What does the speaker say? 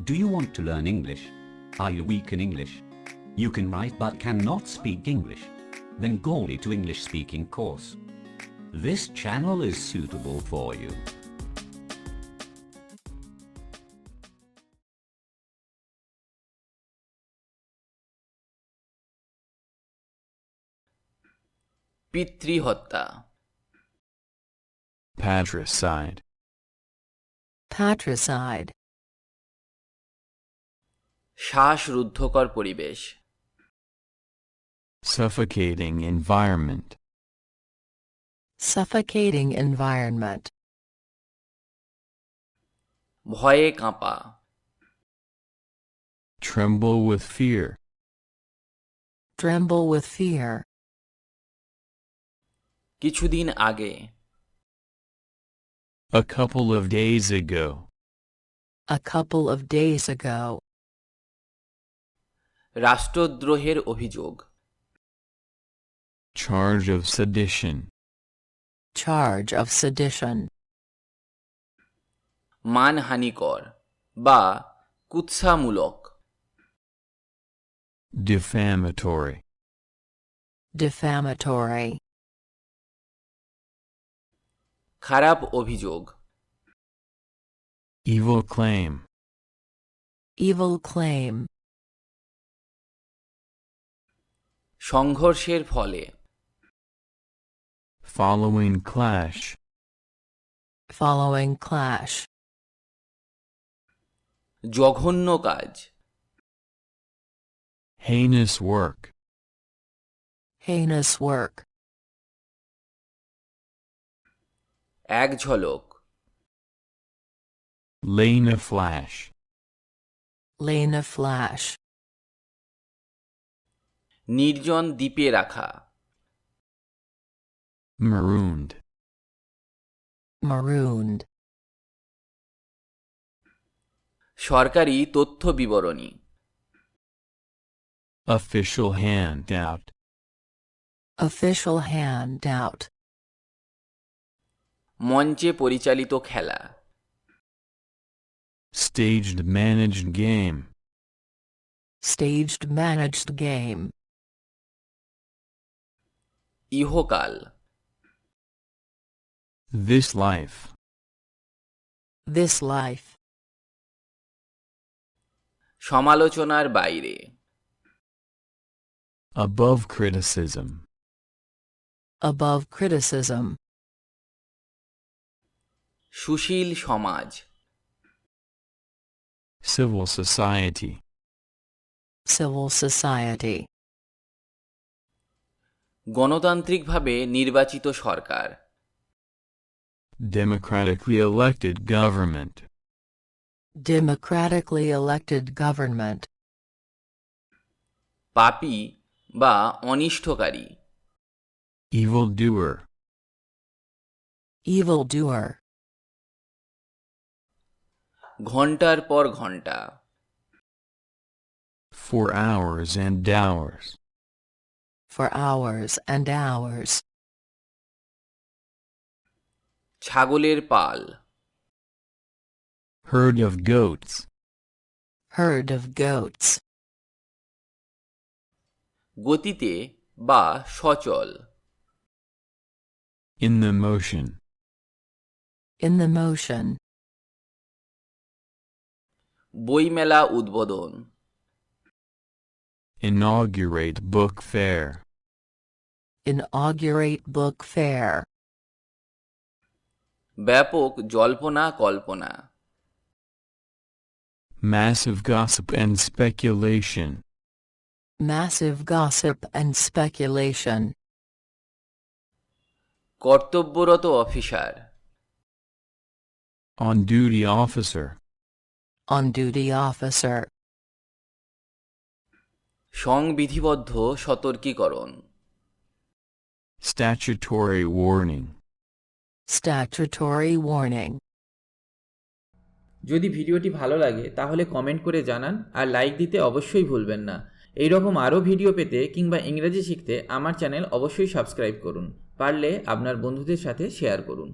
Do you want to learn English? Are you weak in English? You can write but cannot speak English? Bengali to English speaking course. This channel is suitable for you. পিতৃহত্যা, patricide, patricide, শ্বাসরুদ্ধকর পরিবেশ, suffocating environment, suffocating environment, ভয়ে কাঁপা, tremble with fear, tremble with fear, কিছুদিন আগে, a couple of days ago, a couple of days ago, রাষ্ট্রদ্রোহের অভিযোগ, charge of sedition, charge of sedition, মানহানিকর বা কুৎসামূলক, defamatory, defamatory, খারাপ অভিযোগ, evil claim, evil claim, সংঘর্ষের ফলে, following clash, following clash, জঘন্য কাজ, heinous work, heinous work, এক ঝলক, laying a flash, laying a flash, নির্জন দ্বীপে রাখা, marooned, marooned, সরকারি তথ্য বিবরণী, official handout, official handout, মঞ্চে পরিচালিত খেলা, staged managed game, staged managed game, ইহকাল, this life, this life, সমালোচনার বাইরে, above criticism, above criticism, সুশীল সমাজ, civil society, civil society, গণতান্ত্রিকভাবে নির্বাচিত সরকার, democratically elected government, democratically elected government, পাপী বা অনিষ্টকারী, evildoer, evildoer, ঘণ্টার পর ঘণ্টা, for hours and hours, for hours and hours, ছাগলের পাল, herd of goats, herd of goats, গতিতে বা সচল, in the motion, in the motion, বইমেলা উদ্বোধন, inaugurate book fair, inaugurate book fair, ব্যাপক জল্পনা কল্পনা, massive gossip and speculation, massive gossip and speculation, কর্তব্যরত officer, on duty officer, on duty officer, সংবিধিবদ্ধ সতর্কীকরণ, statutory warning, statutory warning. যদি ভিডিওটি ভালো লাগে তাহলে কমেন্ট করে জানান আর লাইক দিতে অবশ্যই ভুলবেন না। এই রকম আরও ভিডিও পেতে কিংবা ইংরেজি শিখতে আমার চ্যানেল অবশ্যই সাবস্ক্রাইব করুন, পারলে আপনার বন্ধুদের সাথে শেয়ার করুন।